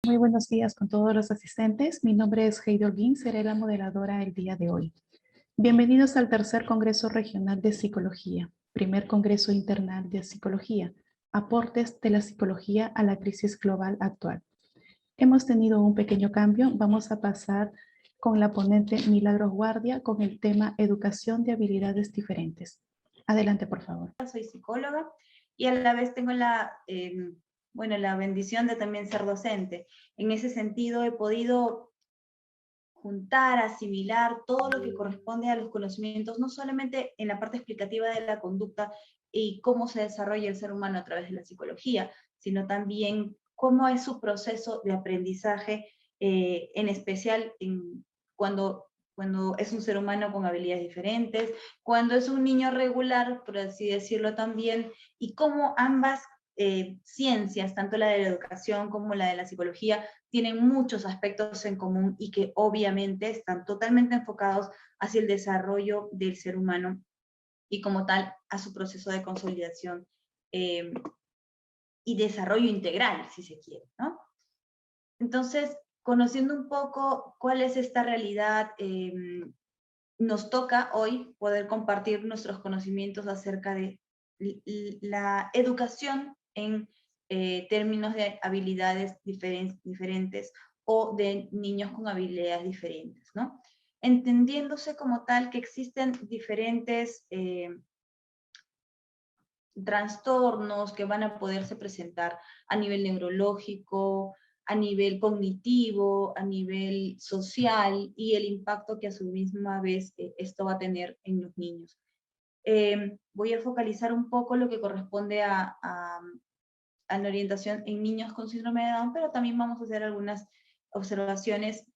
Muy buenos días con todos los asistentes. Mi nombre es Heidi Holguín, seré la moderadora el día de hoy. Bienvenidos al tercer Congreso Regional de Psicología, primer Congreso Internal de Psicología, aportes de la psicología a la crisis global actual. Hemos tenido un pequeño cambio. Vamos a pasar con la ponente Milagros Guardia con el tema Educación de habilidades diferentes. Adelante, por favor. Soy psicóloga y a la vez tengo la bendición de también ser docente. En ese sentido he podido juntar, asimilar todo lo que corresponde a los conocimientos, no solamente en la parte explicativa de la conducta y cómo se desarrolla el ser humano a través de la psicología, sino también cómo es su proceso de aprendizaje, en especial cuando es un ser humano con habilidades diferentes, cuando es un niño regular, por así decirlo también, y cómo ambas ciencias, tanto la de la educación como la de la psicología, tienen muchos aspectos en común y que obviamente están totalmente enfocados hacia el desarrollo del ser humano y como tal a su proceso de consolidación y desarrollo integral, si se quiere, ¿no? Entonces, conociendo un poco cuál es esta realidad, nos toca hoy poder compartir nuestros conocimientos acerca de la educación en términos de habilidades diferentes o de niños con habilidades diferentes, ¿no? Entendiéndose como tal que existen diferentes trastornos que van a poderse presentar a nivel neurológico, a nivel cognitivo, a nivel social y el impacto que a su misma vez esto va a tener en los niños. Voy a focalizar un poco lo que corresponde a la orientación en niños con síndrome de Down, pero también vamos a hacer algunas observaciones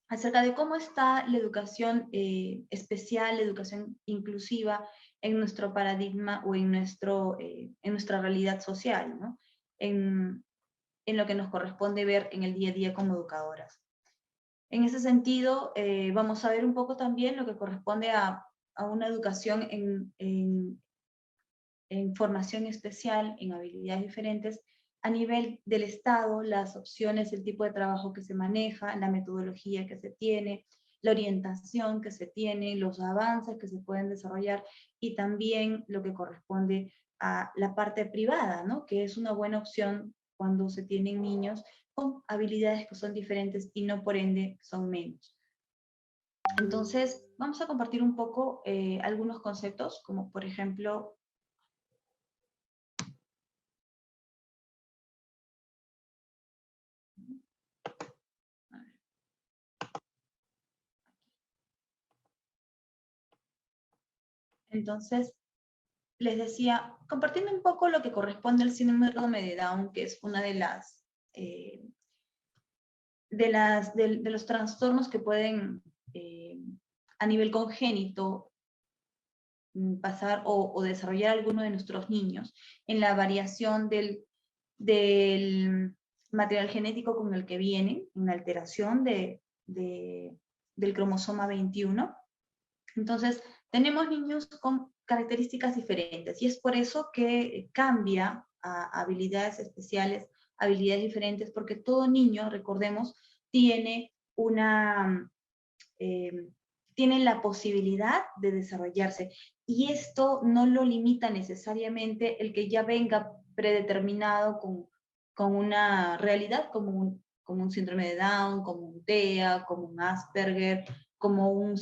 acerca de cómo está la educación especial, la educación inclusiva en nuestro paradigma o en nuestra realidad social, ¿no? En lo que nos corresponde ver en el día a día como educadoras. En ese sentido, vamos a ver un poco también lo que corresponde a una educación en formación especial, en habilidades diferentes, a nivel del Estado, las opciones, el tipo de trabajo que se maneja, la metodología que se tiene, la orientación que se tiene, los avances que se pueden desarrollar y también lo que corresponde a la parte privada, ¿no? Que es una buena opción cuando se tienen niños con habilidades que son diferentes y no por ende son menos. Entonces, vamos a compartir un poco algunos conceptos, como por ejemplo, entonces, les decía, compartiendo un poco lo que corresponde al síndrome de Down, que es una de los trastornos que pueden a nivel congénito pasar o desarrollar alguno de nuestros niños en la variación del material genético con el que vienen, en la alteración del cromosoma 21. Entonces, tenemos niños con características diferentes y es por eso que cambia a habilidades especiales, habilidades diferentes, porque todo niño, recordemos, tiene tiene la posibilidad de desarrollarse y esto no lo limita necesariamente el que ya venga predeterminado con una realidad como un síndrome de Down, como un TEA, como un Asperger, como un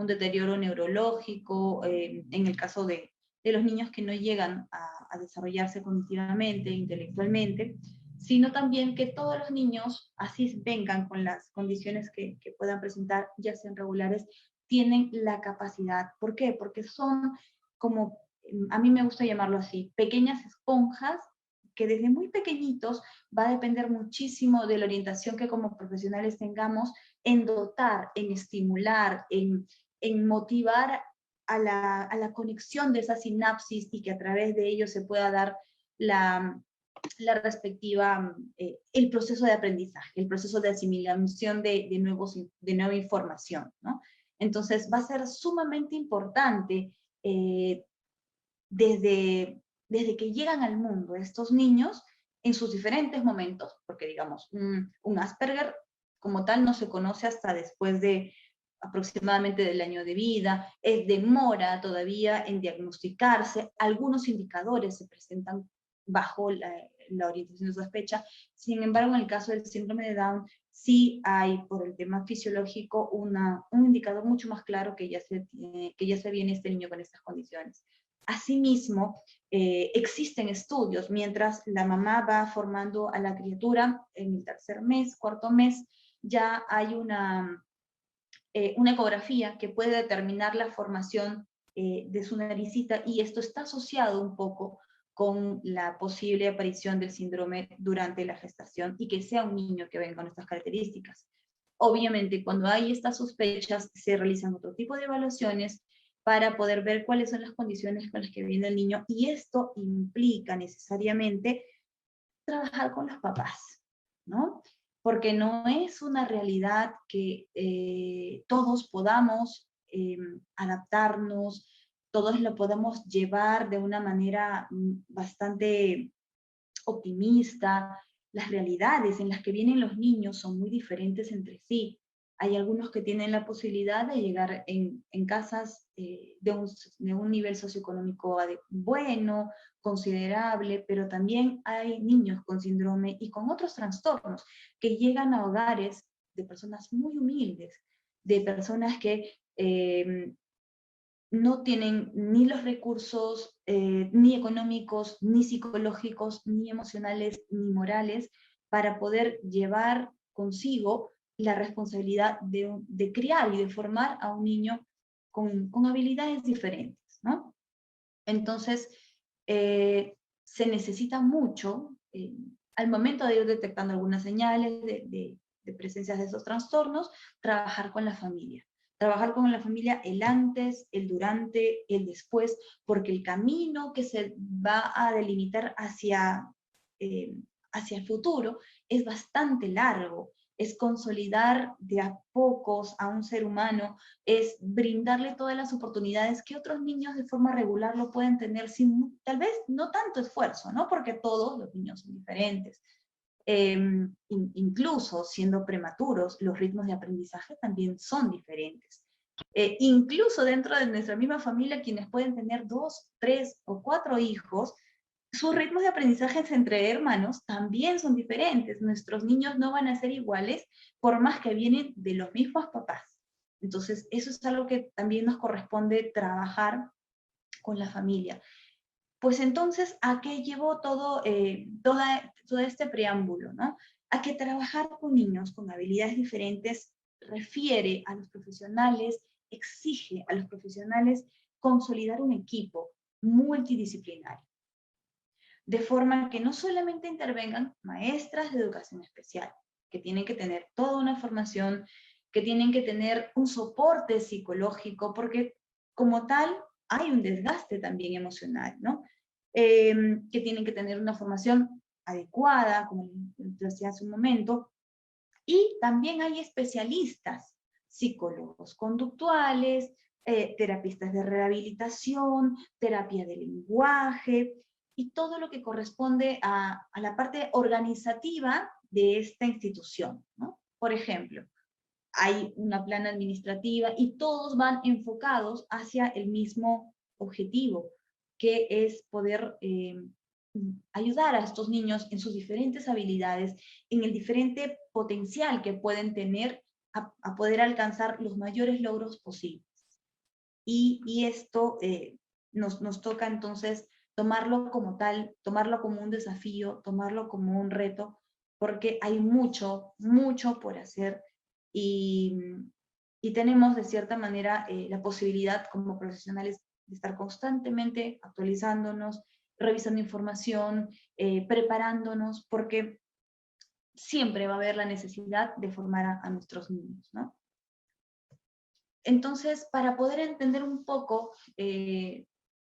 deterioro neurológico, en el caso de los niños que no llegan a desarrollarse cognitivamente, intelectualmente, sino también que todos los niños, así vengan con las condiciones que puedan presentar, ya sean regulares, tienen la capacidad. ¿Por qué? Porque son como, a mí me gusta llamarlo así, pequeñas esponjas que desde muy pequeñitos va a depender muchísimo de la orientación que como profesionales tengamos en dotar, en estimular, en motivar a la conexión de esa sinapsis y que a través de ello se pueda dar la respectiva, el proceso de aprendizaje, el proceso de asimilación de nueva información, ¿no? Entonces va a ser sumamente importante desde que llegan al mundo estos niños, en sus diferentes momentos, porque digamos, un Asperger como tal no se conoce hasta después de aproximadamente del año de vida, demora todavía en diagnosticarse, algunos indicadores se presentan bajo la orientación de sospecha. Sin embargo, en el caso del síndrome de Down, sí hay, por el tema fisiológico, un indicador mucho más claro que ya se viene este niño con estas condiciones. Asimismo, existen estudios, mientras la mamá va formando a la criatura, en el tercer mes, cuarto mes, ya hay una ecografía que puede determinar la formación de su naricita, y esto está asociado un poco con la posible aparición del síndrome durante la gestación y que sea un niño que venga con estas características. Obviamente, cuando hay estas sospechas, se realizan otro tipo de evaluaciones para poder ver cuáles son las condiciones con las que viene el niño, y esto implica necesariamente trabajar con los papás, ¿no? Porque no es una realidad que todos podamos adaptarnos, todos lo podemos llevar de una manera bastante optimista. Las realidades en las que vienen los niños son muy diferentes entre sí. Hay algunos que tienen la posibilidad de llegar en casas de un nivel socioeconómico bueno, considerable, pero también hay niños con síndrome y con otros trastornos que llegan a hogares de personas muy humildes, de personas que no tienen ni los recursos ni económicos, ni psicológicos, ni emocionales, ni morales, para poder llevar consigo la responsabilidad de criar y de formar a un niño con habilidades diferentes, ¿no? Entonces, se necesita mucho, al momento de ir detectando algunas señales de presencias de esos trastornos, trabajar con la familia. Trabajar con la familia el antes, el durante, el después, porque el camino que se va a delimitar hacia el futuro es bastante largo. Es consolidar de a pocos a un ser humano, es brindarle todas las oportunidades que otros niños de forma regular lo pueden tener sin, tal vez, no tanto esfuerzo, ¿no? Porque todos los niños son diferentes. Incluso siendo prematuros, los ritmos de aprendizaje también son diferentes. Incluso dentro de nuestra misma familia, quienes pueden tener 2, 3 o 4 hijos, sus ritmos de aprendizaje entre hermanos también son diferentes. Nuestros niños no van a ser iguales por más que vienen de los mismos papás. Entonces, eso es algo que también nos corresponde trabajar con la familia. Pues entonces, ¿a qué llevó todo este preámbulo, ¿no? A que trabajar con niños con habilidades diferentes refiere a los profesionales, exige a los profesionales consolidar un equipo multidisciplinario, de forma que no solamente intervengan maestras de educación especial, que tienen que tener toda una formación, que tienen que tener un soporte psicológico, porque como tal hay un desgaste también emocional, ¿no? Que tienen que tener una formación adecuada, como decía hace un momento, y también hay especialistas, psicólogos conductuales, terapistas de rehabilitación, terapia de lenguaje, y todo lo que corresponde a la parte organizativa de esta institución, ¿no? Por ejemplo, hay una plana administrativa y todos van enfocados hacia el mismo objetivo, que es poder ayudar a estos niños en sus diferentes habilidades, en el diferente potencial que pueden tener a poder alcanzar los mayores logros posibles. Y esto nos toca entonces tomarlo como tal, tomarlo como un desafío, tomarlo como un reto, porque hay mucho, mucho por hacer, y, y tenemos de cierta manera la posibilidad como profesionales de estar constantemente actualizándonos, revisando información, preparándonos, porque siempre va a haber la necesidad de formar a nuestros niños, ¿no? Entonces, para poder entender un poco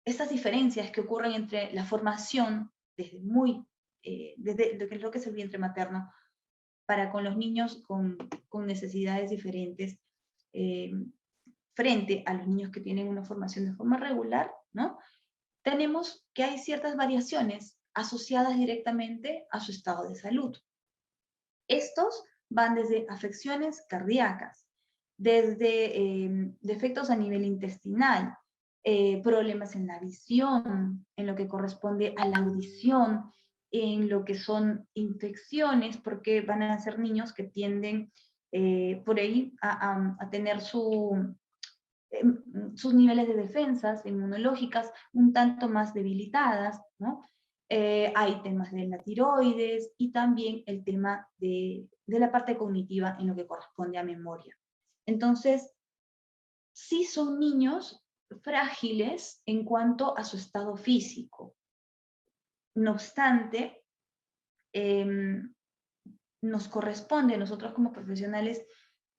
estas diferencias que ocurren entre la formación desde lo que es el vientre materno, para con los niños con necesidades diferentes, eh, frente a los niños que tienen una formación de forma regular, ¿no? Tenemos que hay ciertas variaciones asociadas directamente a su estado de salud. Estos van desde afecciones cardíacas, desde defectos a nivel intestinal, problemas en la visión, en lo que corresponde a la audición, en lo que son infecciones, porque van a ser niños que tienden por ahí a tener sus niveles de defensas inmunológicas un tanto más debilitadas, ¿no? Hay temas de la tiroides y también el tema de la parte cognitiva en lo que corresponde a memoria. Entonces, sí son niños frágiles en cuanto a su estado físico. No obstante, nos corresponde a nosotros como profesionales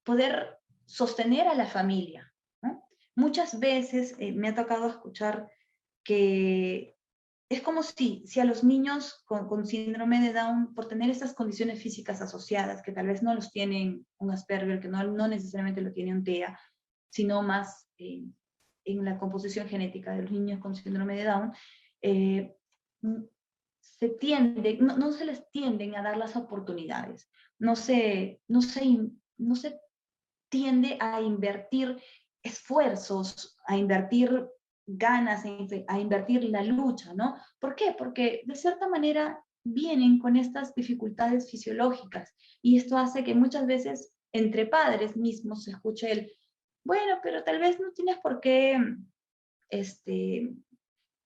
poder sostener a la familia, ¿no? Muchas veces me ha tocado escuchar que es como si a los niños con síndrome de Down, por tener estas condiciones físicas asociadas, que tal vez no los tienen un Asperger, que no necesariamente lo tiene un TEA, sino más en la composición genética de los niños con síndrome de Down, no se les tienden a dar las oportunidades, no se tiende a invertir esfuerzos, a invertir ganas, a invertir la lucha, ¿no? ¿Por qué? Porque de cierta manera vienen con estas dificultades fisiológicas y esto hace que muchas veces entre padres mismos se escuche el, bueno, pero tal vez no tienes por qué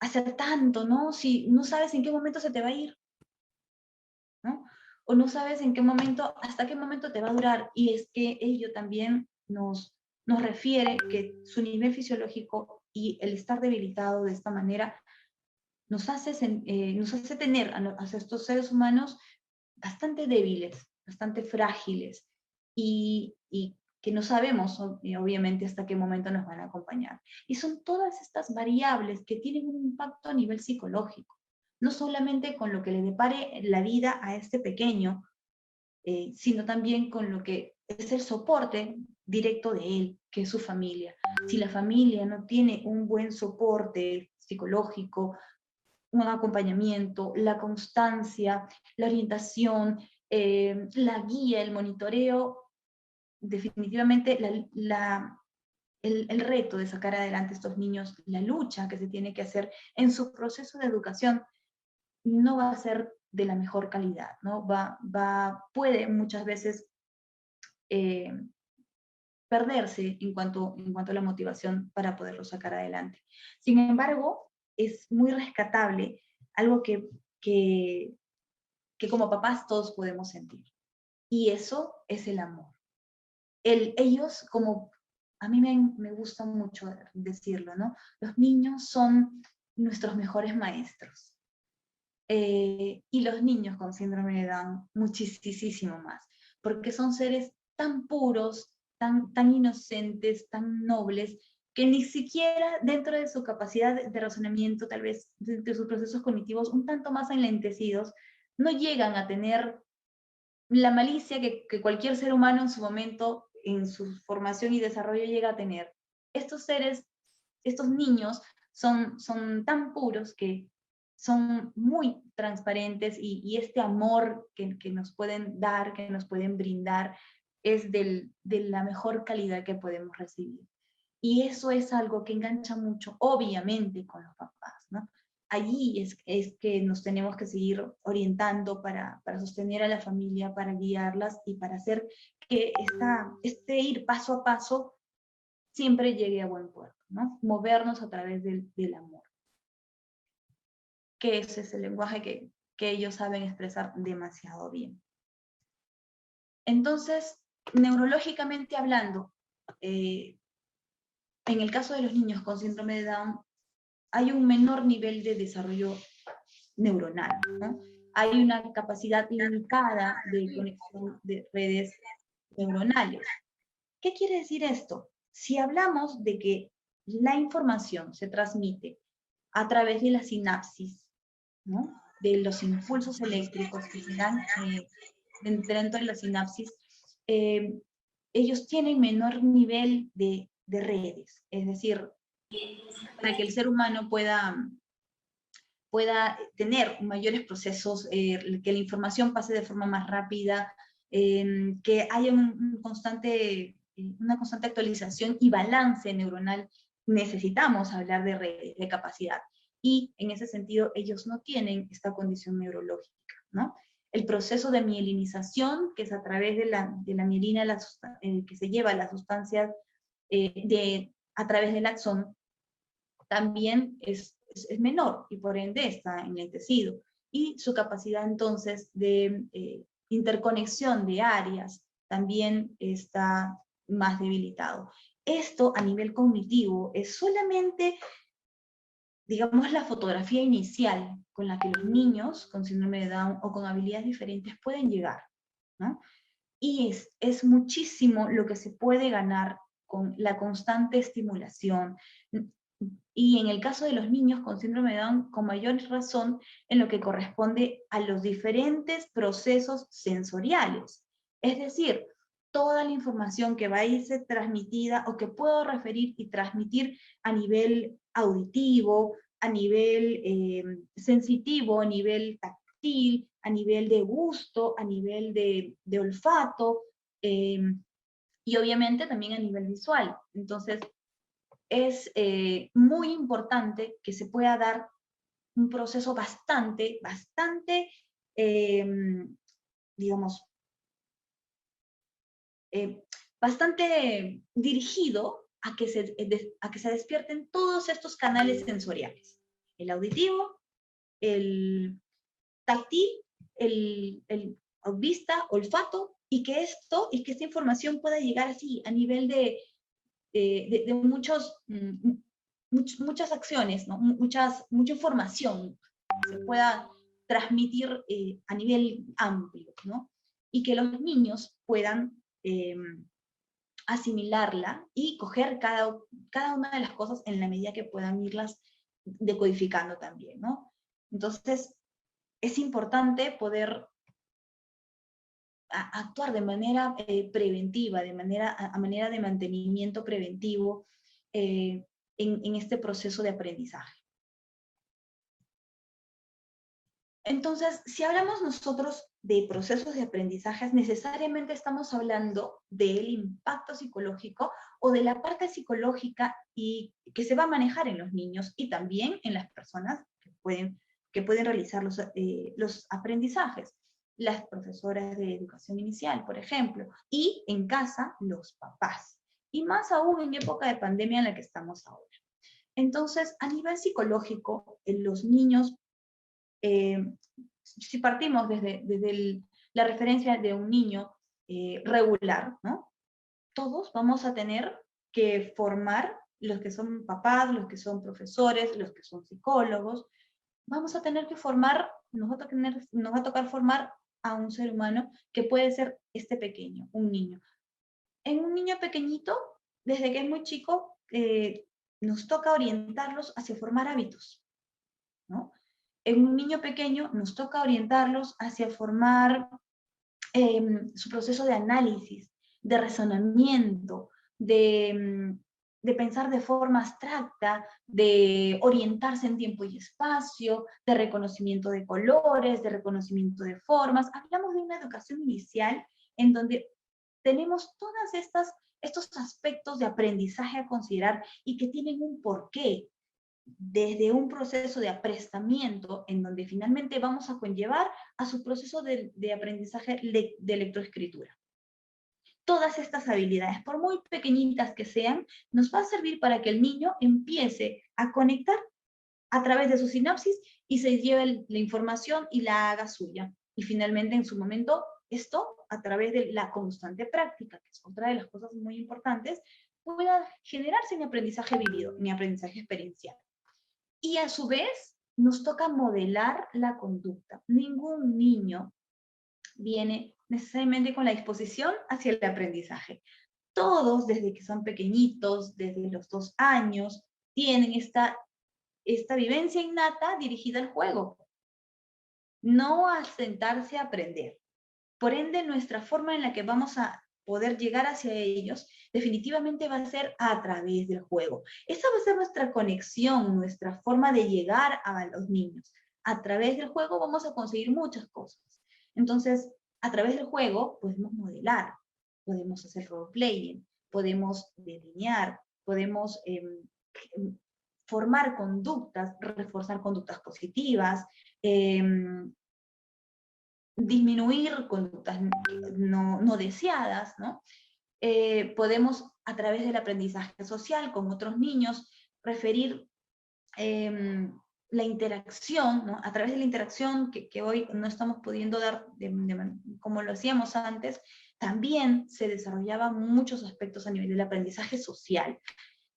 hacer tanto, ¿no? Si no sabes en qué momento se te va a ir, ¿no? O no sabes en qué momento, hasta qué momento te va a durar. Y es que ello también nos refiere que su nivel fisiológico y el estar debilitado de esta manera nos hace tener a estos seres humanos bastante débiles, bastante frágiles y que no sabemos obviamente hasta qué momento nos van a acompañar. Y son todas estas variables que tienen un impacto a nivel psicológico, no solamente con lo que le depare la vida a este pequeño, sino también con lo que es el soporte directo de él, que es su familia. Si la familia no tiene un buen soporte psicológico, un acompañamiento, la constancia, la orientación, la guía, el monitoreo, definitivamente el reto de sacar adelante a estos niños, la lucha que se tiene que hacer en su proceso de educación, no va a ser de la mejor calidad, ¿no? Puede muchas veces eh, perderse en cuanto a la motivación para poderlo sacar adelante. Sin embargo, es muy rescatable algo que como papás todos podemos sentir. Y eso es el amor. Ellos, como a mí me gusta mucho decirlo, ¿no? Los niños son nuestros mejores maestros. Y los niños con síndrome de Down muchísimo más, porque son seres tan puros, tan inocentes, tan nobles, que ni siquiera dentro de su capacidad de razonamiento, tal vez de sus procesos cognitivos un tanto más enlentecidos, no llegan a tener la malicia que cualquier ser humano en su momento, en su formación y desarrollo llega a tener. Estos seres, estos niños son tan puros que son muy transparentes y este amor que nos pueden dar, que nos pueden brindar, es de la mejor calidad que podemos recibir. Y eso es algo que engancha mucho, obviamente, con los papás, ¿no? Allí es que nos tenemos que seguir orientando para sostener a la familia, para guiarlas y para hacer que este ir paso a paso siempre llegue a buen puerto, ¿no? Movernos a través del amor, que ese es el lenguaje que ellos saben expresar demasiado bien. Entonces, neurológicamente hablando, en el caso de los niños con síndrome de Down, hay un menor nivel de desarrollo neuronal, ¿no? Hay una capacidad limitada de conexión de redes neuronales. ¿Qué quiere decir esto? Si hablamos de que la información se transmite a través de la sinapsis, ¿no? De los impulsos eléctricos que se dan dentro de la sinapsis, ellos tienen menor nivel de redes, es decir, para que el ser humano pueda pueda tener mayores procesos, que la información pase de forma más rápida, que haya una constante actualización y balance neuronal. Necesitamos hablar de redes de capacidad. Y en ese sentido, ellos no tienen esta condición neurológica, ¿no? El proceso de mielinización, que es a través de la mielina que se lleva las sustancias a través del axón, también es menor y por ende está enlentecido. Y su capacidad entonces de interconexión de áreas también está más debilitado. Esto a nivel cognitivo es solamente, digamos, la fotografía inicial con la que los niños con síndrome de Down o con habilidades diferentes pueden llegar, ¿no? Y es muchísimo lo que se puede ganar con la constante estimulación. Y en el caso de los niños con síndrome de Down, con mayor razón en lo que corresponde a los diferentes procesos sensoriales. Es decir, toda la información que va a irse transmitida o que puedo referir y transmitir a nivel auditivo, a nivel sensitivo, a nivel táctil, a nivel de gusto, a nivel de olfato, y obviamente también a nivel visual. Entonces, es muy importante que se pueda dar un proceso bastante, digamos, bastante dirigido a que se despierten todos estos canales sensoriales. El auditivo, el táctil, el vista, olfato, y que esta información pueda llegar así a nivel de muchas acciones, ¿no? mucha información se pueda transmitir a nivel amplio, ¿no? Y que los niños puedan asimilarla y coger cada una de las cosas en la medida que puedan irlas decodificando también, ¿no? Entonces, es importante poder actuar de manera preventiva, a manera de mantenimiento preventivo en este proceso de aprendizaje. Entonces, si hablamos nosotros de procesos de aprendizaje, necesariamente estamos hablando del impacto psicológico o de la parte psicológica y que se va a manejar en los niños y también en las personas que pueden realizar los aprendizajes. Las profesoras de educación inicial, por ejemplo, y en casa los papás. Y más aún en época de pandemia en la que estamos ahora. Entonces, a nivel psicológico, los niños, si partimos desde la referencia de un niño regular, ¿no? Todos vamos a tener que formar, los que son papás, los que son profesores, los que son psicólogos, vamos a tener que formar, nos va a tocar formar a un ser humano que puede ser este pequeño, un niño. En un niño pequeñito, desde que es muy chico, nos toca orientarlos hacia formar hábitos, ¿no? En un niño pequeño nos toca orientarlos hacia formar su proceso de análisis, de razonamiento, de pensar de forma abstracta, de orientarse en tiempo y espacio, de reconocimiento de colores, de reconocimiento de formas. Hablamos de una educación inicial en donde tenemos todos estos aspectos de aprendizaje a considerar y que tienen un porqué, desde un proceso de aprestamiento en donde finalmente vamos a conllevar a su proceso de aprendizaje de lectoescritura. Todas estas habilidades, por muy pequeñitas que sean, nos va a servir para que el niño empiece a conectar a través de su sinapsis y se lleve la información y la haga suya. Y finalmente, en su momento, esto, a través de la constante práctica, que es otra de las cosas muy importantes, pueda generarse en aprendizaje vivido, en aprendizaje experiencial. Y a su vez, nos toca modelar la conducta. Ningún niño viene necesariamente con la disposición hacia el aprendizaje. Todos, desde que son pequeñitos, desde los 2 años, tienen esta vivencia innata dirigida al juego, no a sentarse a aprender. Por ende, nuestra forma en la que vamos a poder llegar hacia ellos definitivamente va a ser a través del juego. Esa va a ser nuestra conexión, nuestra forma de llegar a los niños, a través del juego vamos a conseguir muchas cosas. Entonces, a través del juego podemos modelar, podemos hacer role-playing, podemos delinear, podemos formar conductas, reforzar conductas positivas, disminuir conductas no deseadas, ¿no? Podemos, a través del aprendizaje social con otros niños, referir la interacción, ¿no? A través de la interacción que hoy no estamos pudiendo dar como lo hacíamos antes, también se desarrollaban muchos aspectos a nivel del aprendizaje social.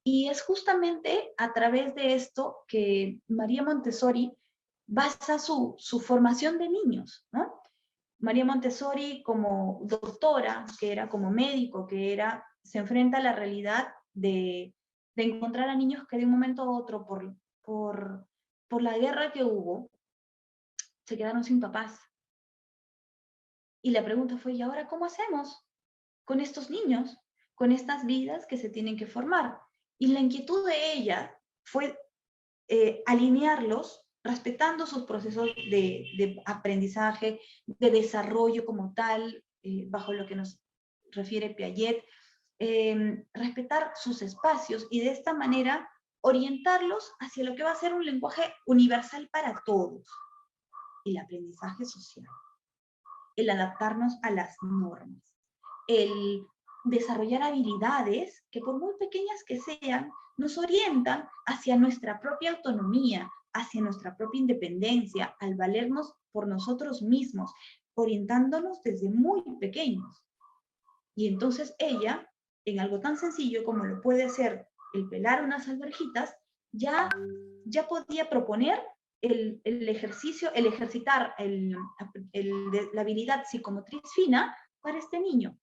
Y es justamente a través de esto que María Montessori basa su formación de niños, ¿no? María Montessori como doctora, que era como médico, se enfrenta a la realidad de encontrar a niños que de un momento a otro, por la guerra que hubo, se quedaron sin papás. Y la pregunta fue, ¿y ahora cómo hacemos con estos niños, con estas vidas que se tienen que formar? Y la inquietud de ella fue alinearlos respetando sus procesos de aprendizaje, de desarrollo como tal, bajo lo que nos refiere Piaget, respetar sus espacios y de esta manera orientarlos hacia lo que va a ser un lenguaje universal para todos, el aprendizaje social, el adaptarnos a las normas, el desarrollar habilidades que por muy pequeñas que sean, nos orientan hacia nuestra propia autonomía, hacia nuestra propia independencia, al valernos por nosotros mismos, orientándonos desde muy pequeños. Y entonces ella, en algo tan sencillo como lo puede ser el pelar unas alverjitas, ya podía proponer el ejercicio, el ejercitar la habilidad psicomotriz fina para este niño.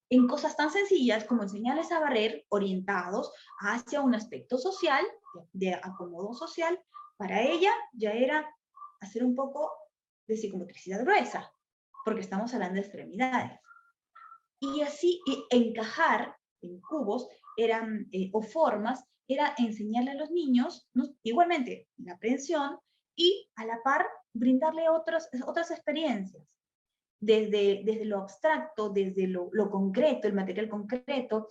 En cosas tan sencillas como enseñarles a barrer, orientados hacia un aspecto social, de acomodo social, para ella ya era hacer un poco de psicomotricidad gruesa, porque estamos hablando de extremidades. Y así encajar en cubos o formas era enseñarle a los niños, ¿no? Igualmente la aprehensión y a la par brindarle otras experiencias. Desde lo abstracto, desde lo concreto, el material concreto,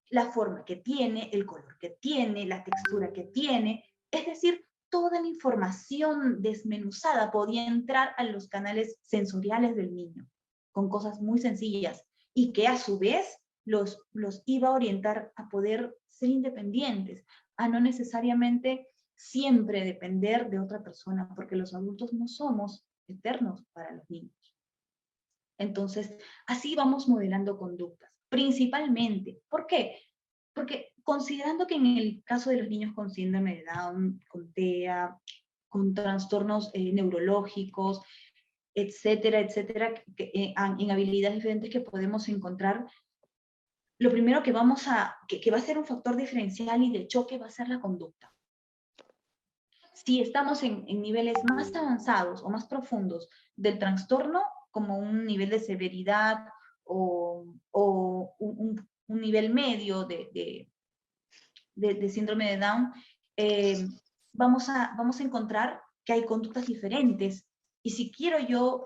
la forma que tiene, el color que tiene, la textura que tiene, es decir, toda la información desmenuzada podía entrar a los canales sensoriales del niño, con cosas muy sencillas, y que a su vez los iba a orientar a poder ser independientes, a no necesariamente siempre depender de otra persona, porque los adultos no somos eternos para los niños. Entonces, así vamos modelando conductas, principalmente. ¿Por qué? Porque considerando que en el caso de los niños con síndrome de Down, con TEA, con trastornos neurológicos, etcétera, etcétera, en habilidades diferentes que podemos encontrar, lo primero que va a ser un factor diferencial y de choque va a ser la conducta. Si estamos en niveles más avanzados o más profundos del trastorno, como un nivel de severidad o un nivel medio de síndrome de Down, vamos a encontrar que hay conductas diferentes. Y si quiero yo,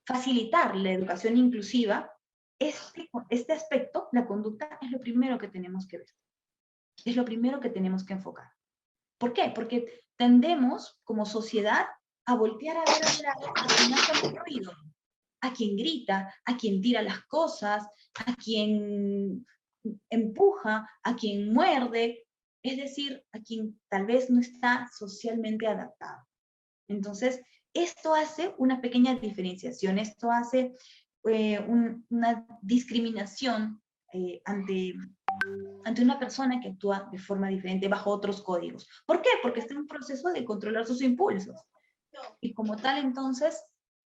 facilitar la educación inclusiva, este aspecto, la conducta, es lo primero que tenemos que ver. Es lo primero que tenemos que enfocar. ¿Por qué? Porque tendemos, como sociedad, a voltear a ver al lado a quien hace ruido, a quien grita, a quien tira las cosas, a quien empuja, a quien muerde, es decir, a quien tal vez no está socialmente adaptado. Entonces, esto hace una pequeña diferenciación, esto hace una discriminación ante una persona que actúa de forma diferente bajo otros códigos. ¿Por qué? Porque está en un proceso de controlar sus impulsos. Y como tal, entonces,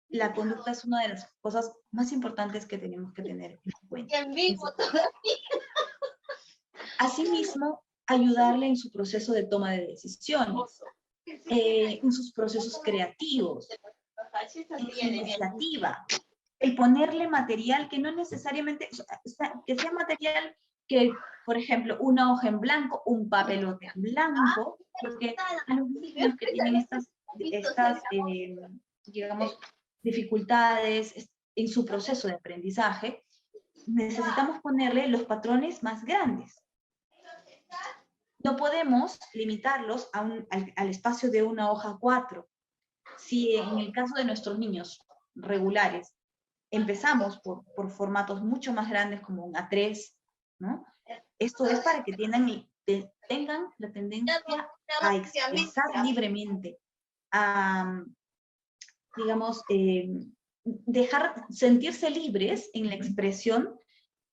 la conducta es una de las cosas más importantes que tenemos que tener en cuenta. Asimismo, ayudarle en su proceso de toma de decisiones, en sus procesos creativos, en su iniciativa. El ponerle material que no necesariamente, que sea material que, por ejemplo, una hoja en blanco, un papelote en blanco, porque a los niños que tienen estas digamos, dificultades en su proceso de aprendizaje, necesitamos ponerle los patrones más grandes. No podemos limitarlos al espacio de una hoja 4. Si en el caso de nuestros niños regulares empezamos por formatos mucho más grandes como un A3, ¿no? Esto es para que tengan la tendencia a expresar libremente, a, digamos, sentirse libres en la expresión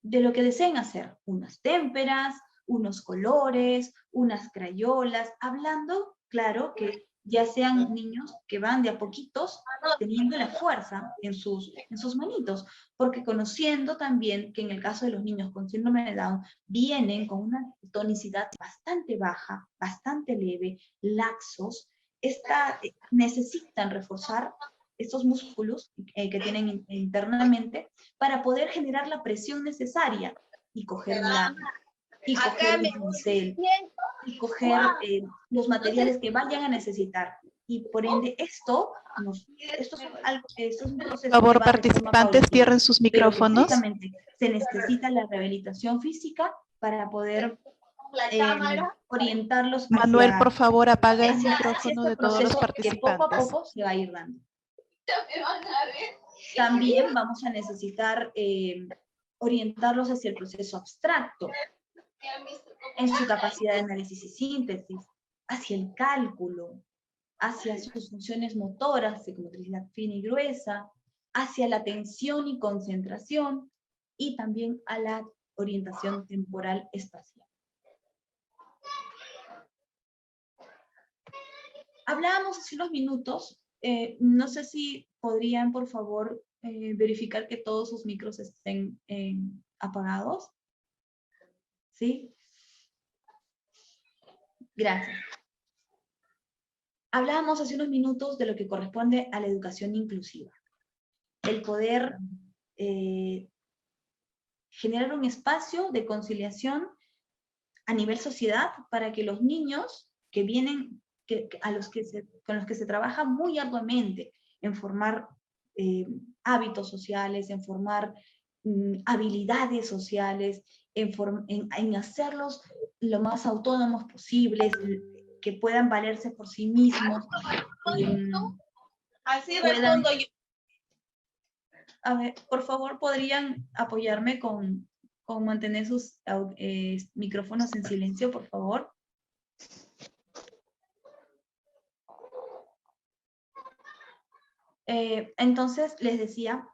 de lo que deseen hacer. Unas témperas, unos colores, unas crayolas, hablando, claro, que ya sean niños que van de a poquitos teniendo la fuerza en sus manitos, porque conociendo también que en el caso de los niños con síndrome de Down vienen con una tonicidad bastante baja, bastante leve, laxos, necesitan reforzar estos músculos que tienen internamente para poder generar la presión necesaria y coger un lápiz, y coger un pincel, y coger los materiales que vayan a necesitar. Y por ende, esto es un proceso. Por favor, que va participantes, cierren sus micrófonos. Pero que se necesita la rehabilitación física para poder orientarlos hacia... Manuel, por favor, apaga el micrófono de todos los participantes. Que poco a poco se va a ir dando. También vamos a necesitar orientarlos hacia el proceso abstracto, en su capacidad de análisis y síntesis, hacia el cálculo, hacia sus funciones motoras, psicomotricidad fina y gruesa, hacia la atención y concentración, y también a la orientación temporal espacial. Hablábamos hace unos minutos, no sé si podrían, por favor, verificar que todos sus micros estén apagados. ¿Sí? Gracias. Hablábamos hace unos minutos de lo que corresponde a la educación inclusiva. El poder generar un espacio de conciliación a nivel sociedad para que los niños que vienen, con los que se trabaja muy arduamente en formar hábitos sociales, en formar habilidades sociales, en hacerlos lo más autónomos posibles, que puedan valerse por sí mismos. Así respondo yo. A ver, por favor, ¿podrían apoyarme con mantener sus micrófonos en silencio, por favor? Entonces, les decía,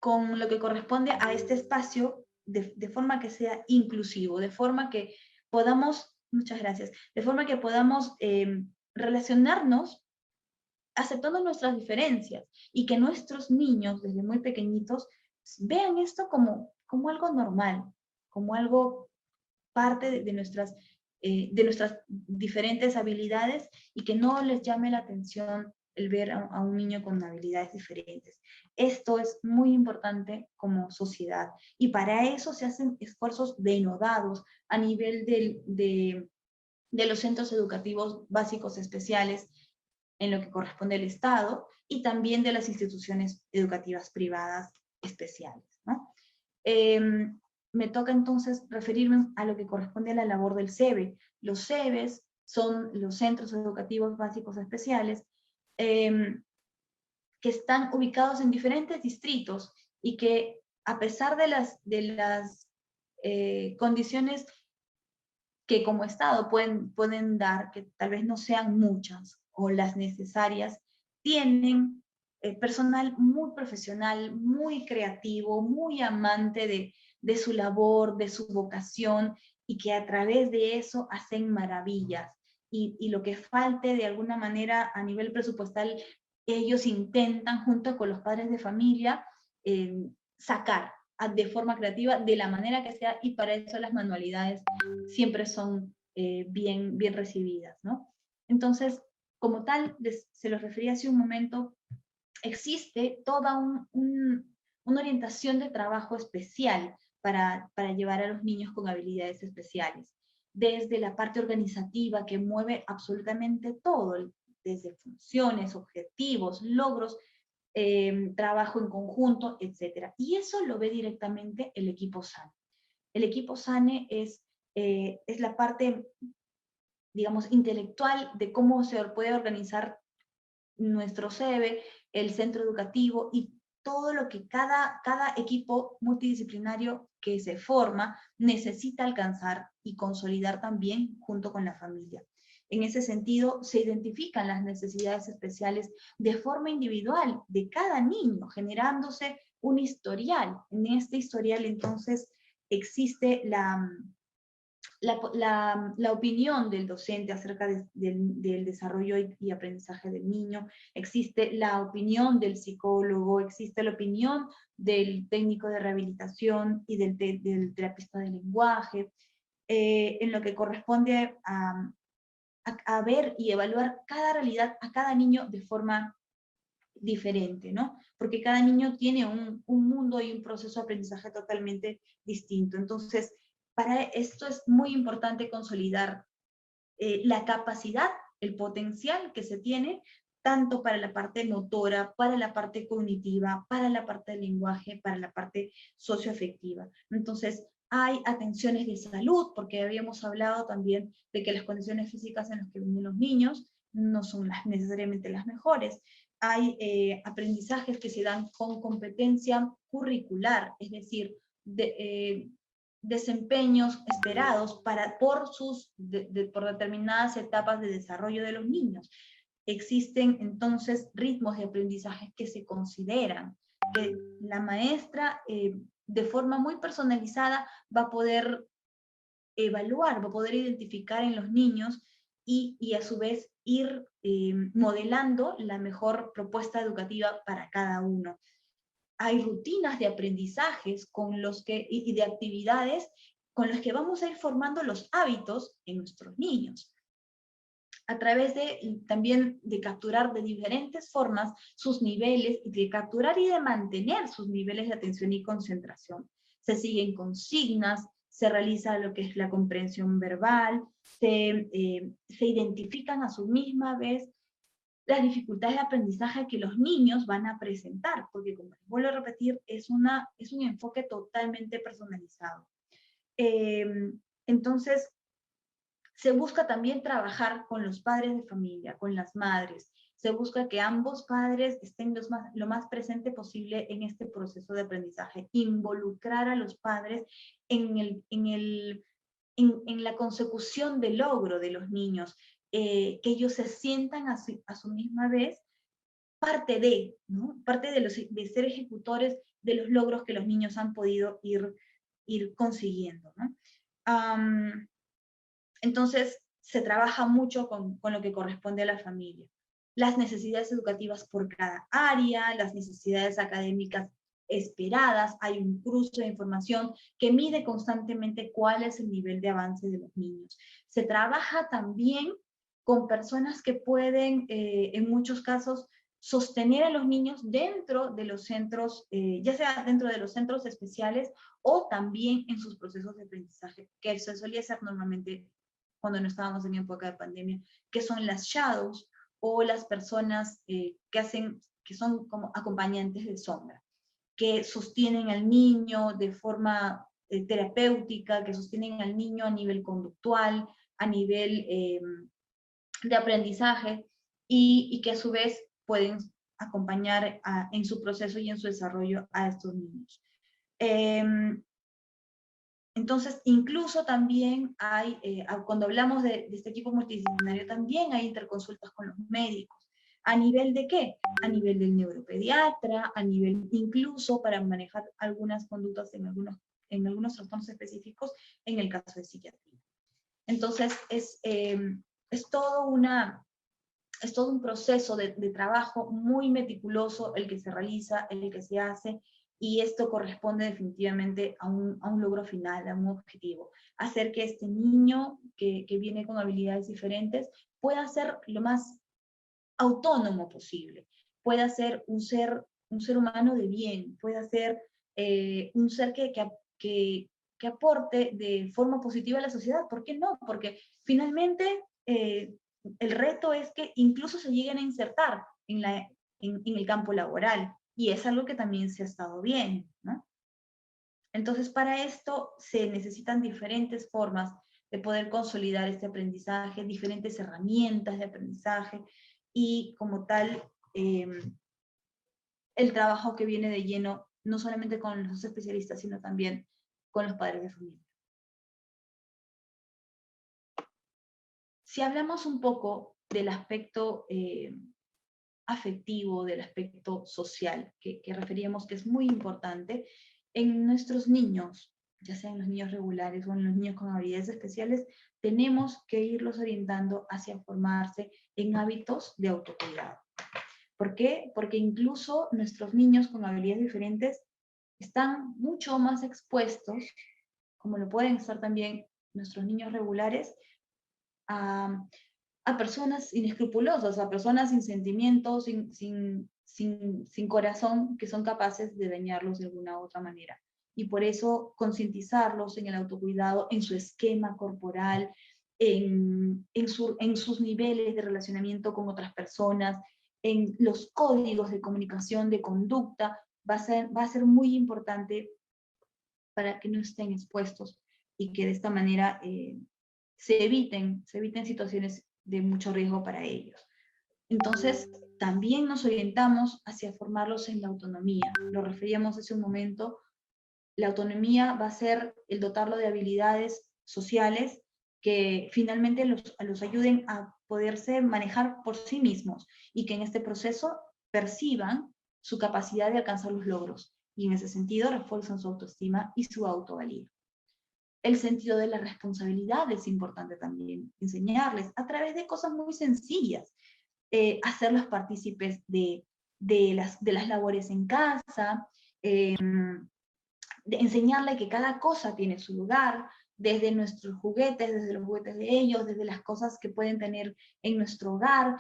con lo que corresponde a este espacio, de forma que sea inclusivo, de forma que podamos, muchas gracias, de forma que podamos relacionarnos aceptando nuestras diferencias y que nuestros niños, desde muy pequeñitos, vean esto como algo normal, como algo parte de nuestras diferentes habilidades y que no les llame la atención el ver a un niño con habilidades diferentes. Esto es muy importante como sociedad y para eso se hacen esfuerzos denodados a nivel de los centros educativos básicos especiales en lo que corresponde al Estado y también de las instituciones educativas privadas especiales, ¿no? Me toca entonces referirme a lo que corresponde a la labor del CEBE. Los CEBES son los Centros Educativos Básicos Especiales, que están ubicados en diferentes distritos y que a pesar de las condiciones que como Estado pueden dar, que tal vez no sean muchas o las necesarias, tienen personal muy profesional, muy creativo, muy amante de su labor, de su vocación, y que a través de eso hacen maravillas. Y lo que falte de alguna manera a nivel presupuestal, ellos intentan junto con los padres de familia sacar de forma creativa, de la manera que sea, y para eso las manualidades siempre son bien recibidas, ¿no? Entonces, como tal, se los refería hace un momento, existe toda una orientación de trabajo especial para llevar a los niños con habilidades especiales. Desde la parte organizativa que mueve absolutamente todo, desde funciones, objetivos, logros, trabajo en conjunto, etc. Y eso lo ve directamente el equipo SANE. El equipo SANE es la parte, digamos, intelectual de cómo se puede organizar nuestro CEBE, el centro educativo y todo lo que cada equipo multidisciplinario que se forma necesita alcanzar y consolidar también junto con la familia. En ese sentido, se identifican las necesidades especiales de forma individual de cada niño, generándose un historial. En este historial, entonces, existe la opinión del docente acerca del desarrollo y aprendizaje del niño, existe la opinión del psicólogo, existe la opinión del técnico de rehabilitación y del terapista del lenguaje, en lo que corresponde a ver y evaluar cada realidad a cada niño de forma diferente, ¿no? Porque cada niño tiene un mundo y un proceso de aprendizaje totalmente distinto. Entonces, para esto es muy importante consolidar la capacidad, el potencial que se tiene, tanto para la parte motora, para la parte cognitiva, para la parte del lenguaje, para la parte socioafectiva. Entonces, hay atenciones de salud, porque habíamos hablado también de que las condiciones físicas en las que viven los niños no son necesariamente las mejores. Hay aprendizajes que se dan con competencia curricular, es decir, desempeños esperados por determinadas etapas de desarrollo de los niños. Existen entonces ritmos de aprendizaje que se consideran, que la maestra de forma muy personalizada va a poder evaluar, va a poder identificar en los niños y a su vez ir modelando la mejor propuesta educativa para cada uno. Hay rutinas de aprendizajes y de actividades con las que vamos a ir formando los hábitos en nuestros niños, a través también de capturar de diferentes formas sus niveles, y de capturar y de mantener sus niveles de atención y concentración. Se siguen consignas, se realiza lo que es la comprensión verbal, se identifican a su misma vez las dificultades de aprendizaje que los niños van a presentar, porque como les vuelvo a repetir, es un enfoque totalmente personalizado. Entonces, se busca también trabajar con los padres de familia, con las madres. Se busca que ambos padres estén lo más presente posible en este proceso de aprendizaje. Involucrar a los padres en la consecución del logro de los niños. Que ellos se sientan a su misma vez parte ¿no? Parte de ser ejecutores de los logros que los niños han podido ir consiguiendo, ¿no? Entonces, se trabaja mucho con lo que corresponde a la familia. Las necesidades educativas por cada área, las necesidades académicas esperadas, hay un cruce de información que mide constantemente cuál es el nivel de avance de los niños. Se trabaja también con personas que pueden, en muchos casos, sostener a los niños dentro de los centros, ya sea dentro de los centros especiales o también en sus procesos de aprendizaje, que se solía hacer normalmente cuando no estábamos en época de pandemia, que son las shadows o las personas que son como acompañantes de sombra, que sostienen al niño de forma terapéutica, que sostienen al niño a nivel conductual, a nivel de aprendizaje, y que a su vez pueden acompañar en su proceso y en su desarrollo a estos niños. Entonces, incluso también hay, cuando hablamos de este equipo multidisciplinario, también hay interconsultas con los médicos. ¿A nivel de qué? A nivel del neuropediatra, a nivel incluso para manejar algunas conductas en algunos trastornos específicos, en el caso de psiquiatría. Entonces, es todo un proceso de trabajo muy meticuloso el que se realiza, el que se hace, y esto corresponde definitivamente a un logro final, a un objetivo. Hacer que este niño que viene con habilidades diferentes pueda ser lo más autónomo posible, pueda ser un ser humano de bien, pueda ser un ser que que aporte de forma positiva a la sociedad. ¿Por qué no? Porque finalmente el reto es que incluso se lleguen a insertar en el campo laboral, y es algo que también se ha estado viendo, ¿no? Entonces, para esto se necesitan diferentes formas de poder consolidar este aprendizaje, diferentes herramientas de aprendizaje, y como tal, el trabajo que viene de lleno, no solamente con los especialistas, sino también con los padres de familia. Si hablamos un poco del aspecto afectivo, del aspecto social, que referíamos que es muy importante, en nuestros niños, ya sean los niños regulares o en los niños con habilidades especiales, tenemos que irlos orientando hacia formarse en hábitos de autocuidado. ¿Por qué? Porque incluso nuestros niños con habilidades diferentes están mucho más expuestos, como lo pueden estar también nuestros niños regulares, a personas inescrupulosas, a personas sin sentimientos, sin corazón, que son capaces de dañarlos de alguna u otra manera. Y por eso concientizarlos en el autocuidado, en su esquema corporal, en sus niveles de relacionamiento con otras personas, en los códigos de comunicación, de conducta, va a ser muy importante para que no estén expuestos y que de esta manera se eviten situaciones de mucho riesgo para ellos. Entonces, también nos orientamos hacia formarlos en la autonomía. Lo referíamos hace un momento. La autonomía va a ser el dotarlo de habilidades sociales que finalmente los ayuden a poderse manejar por sí mismos, y que en este proceso perciban su capacidad de alcanzar los logros, y en ese sentido refuerzan su autoestima y su autovalía. El sentido de la responsabilidad es importante también enseñarles a través de cosas muy sencillas, hacerlos partícipes de las labores en casa, de enseñarle que cada cosa tiene su lugar, desde nuestros juguetes, desde los juguetes de ellos, desde las cosas que pueden tener en nuestro hogar,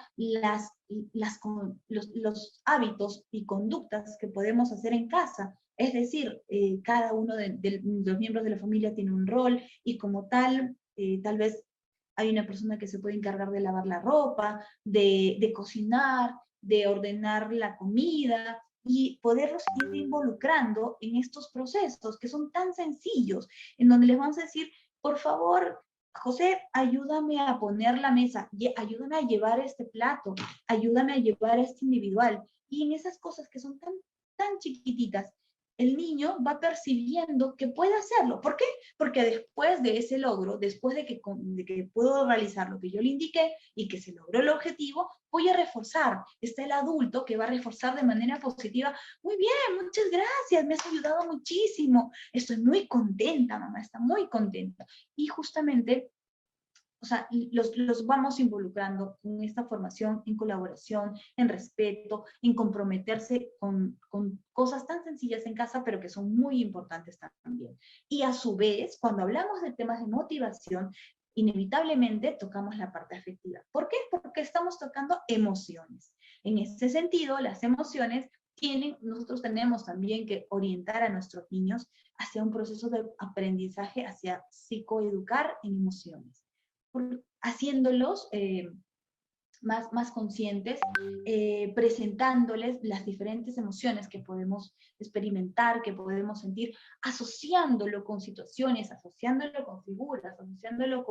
los hábitos y conductas que podemos hacer en casa. Es decir, cada uno de los miembros de la familia tiene un rol, y como tal, tal vez hay una persona que se puede encargar de lavar la ropa, de cocinar, de ordenar la comida, y poderlos ir involucrando en estos procesos que son tan sencillos, en donde les vamos a decir, por favor, José, ayúdame a poner la mesa, ayúdame a llevar este plato, ayúdame a llevar este individual. Y en esas cosas que son tan chiquititas, el niño va percibiendo que puede hacerlo. ¿Por qué? Porque después de ese logro, después de que puedo realizar lo que yo le indiqué y que se logró el objetivo, voy a reforzar. Está el adulto que va a reforzar de manera positiva. Muy bien, muchas gracias, me has ayudado muchísimo. Estoy muy contenta, mamá, está muy contenta. Y justamente, o sea, los vamos involucrando en esta formación, en colaboración, en respeto, en comprometerse con cosas tan sencillas en casa, pero que son muy importantes también. Y a su vez, cuando hablamos de temas de motivación, inevitablemente tocamos la parte afectiva. ¿Por qué? Porque estamos tocando emociones. En ese sentido, las emociones nosotros tenemos también que orientar a nuestros niños hacia un proceso de aprendizaje, hacia psicoeducar en emociones, haciéndolos más conscientes, presentándoles las diferentes emociones que podemos experimentar, que podemos sentir, asociándolo con situaciones, asociándolo con figuras, asociándolo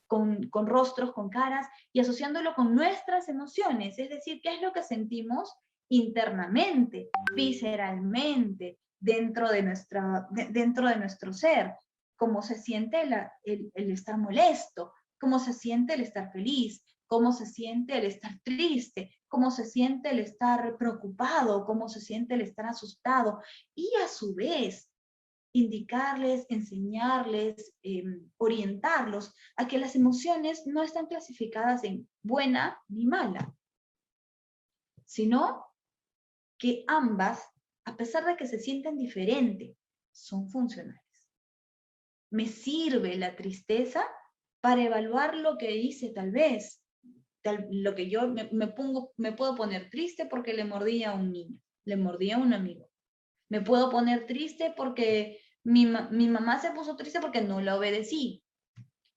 con rostros, con caras, y asociándolo con nuestras emociones, es decir, qué es lo que sentimos internamente, visceralmente, dentro de nuestro ser, cómo se siente el estar molesto, cómo se siente el estar feliz, cómo se siente el estar triste, cómo se siente el estar preocupado, cómo se siente el estar asustado, y a su vez indicarles, enseñarles, orientarlos a que las emociones no están clasificadas en buena ni mala, sino que ambas, a pesar de que se sienten diferentes, son funcionales. Me sirve la tristeza para evaluar lo que hice tal vez, lo que yo me puedo poner triste porque le mordí a un niño, le mordí a un amigo. Me puedo poner triste porque Mi mamá se puso triste porque no la obedecí.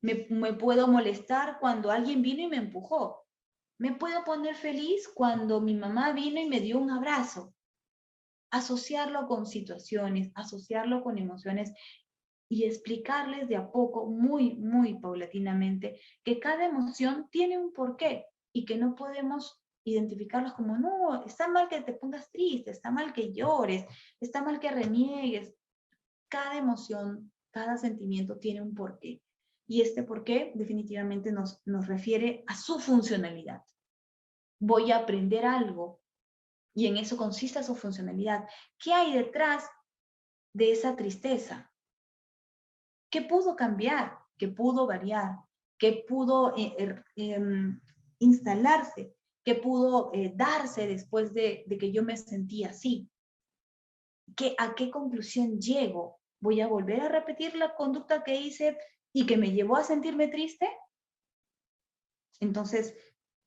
Me puedo molestar cuando alguien vino y me empujó. Me puedo poner feliz cuando mi mamá vino y me dio un abrazo. Asociarlo con situaciones, asociarlo con emociones y explicarles de a poco, muy, muy paulatinamente, que cada emoción tiene un porqué y que no podemos identificarlos como, no, está mal que te pongas triste, está mal que llores, está mal que reniegues. Cada emoción, cada sentimiento tiene un porqué. Y este porqué definitivamente nos refiere a su funcionalidad. Voy a aprender algo y en eso consiste su funcionalidad. ¿Qué hay detrás de esa tristeza? ¿Qué pudo cambiar? ¿Qué pudo variar? ¿Qué pudo instalarse? ¿Qué pudo darse después de que yo me sentí así? ¿A qué conclusión llego? ¿Voy a volver a repetir la conducta que hice y que me llevó a sentirme triste? Entonces,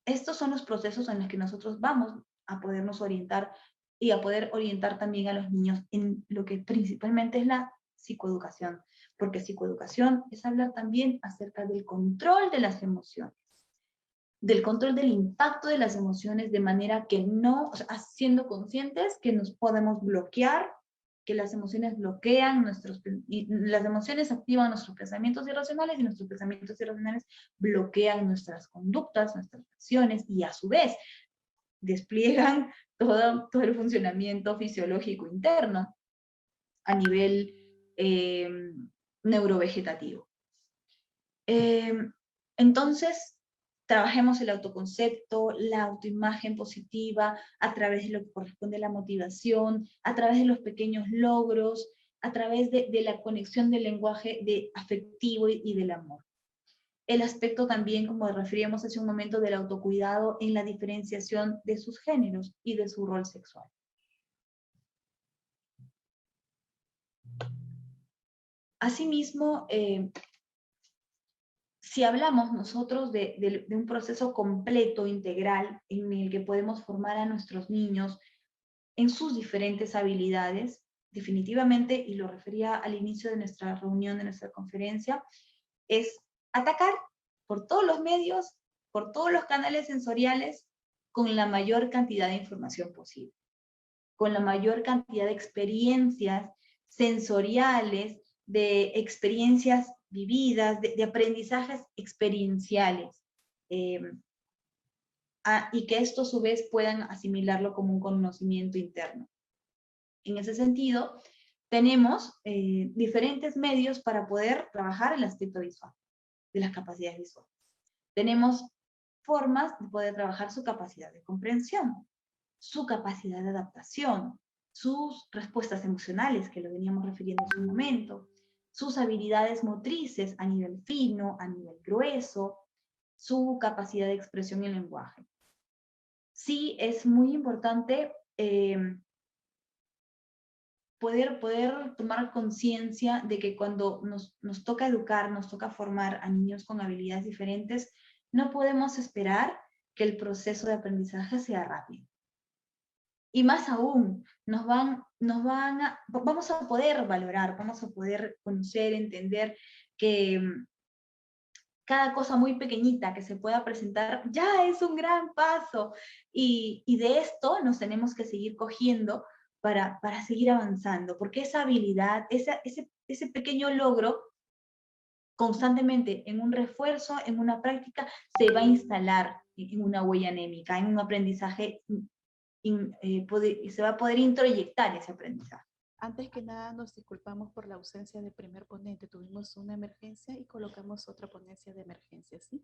estos son los procesos en los que nosotros vamos a podernos orientar y a poder orientar también a los niños en lo que principalmente es la psicoeducación, porque psicoeducación es hablar también acerca del control de las emociones, del control del impacto de las emociones, de manera que no, o sea, siendo conscientes que nos podemos bloquear, que las emociones bloquean y las emociones activan nuestros pensamientos irracionales y nuestros pensamientos irracionales bloquean nuestras conductas, nuestras acciones y a su vez despliegan todo el funcionamiento fisiológico interno a nivel neurovegetativo. Entonces, trabajemos el autoconcepto, la autoimagen positiva a través de lo que corresponde a la motivación, a través de los pequeños logros, a través de la conexión del lenguaje afectivo y del amor. El aspecto también, como referíamos hace un momento, del autocuidado en la diferenciación de sus géneros y de su rol sexual. Asimismo, si hablamos nosotros de un proceso completo, integral, en el que podemos formar a nuestros niños en sus diferentes habilidades, definitivamente, y lo refería al inicio de nuestra reunión, de nuestra conferencia, es atacar por todos los medios, por todos los canales sensoriales, con la mayor cantidad de información posible, con la mayor cantidad de experiencias sensoriales, de experiencias vividas, de aprendizajes experienciales, y que esto a su vez puedan asimilarlo como un conocimiento interno. En ese sentido, tenemos diferentes medios para poder trabajar el aspecto visual, de las capacidades visuales. Tenemos formas de poder trabajar su capacidad de comprensión, su capacidad de adaptación, sus respuestas emocionales, que lo veníamos refiriendo hace un momento, sus habilidades motrices a nivel fino, a nivel grueso, su capacidad de expresión y lenguaje. Sí, es muy importante poder tomar conciencia de que cuando nos toca educar, nos toca formar a niños con habilidades diferentes, no podemos esperar que el proceso de aprendizaje sea rápido. Y más aún, vamos a poder valorar, vamos a poder conocer, entender que cada cosa muy pequeñita que se pueda presentar ya es un gran paso. Y de esto nos tenemos que seguir cogiendo para seguir avanzando, porque esa habilidad, ese pequeño logro, constantemente en un refuerzo, en una práctica, se va a instalar en una huella anémica, en un aprendizaje, se va a poder introyectar ese aprendizaje. Antes que nada, nos disculpamos por la ausencia del primer ponente. Tuvimos una emergencia y colocamos otra ponencia de emergencia, ¿sí?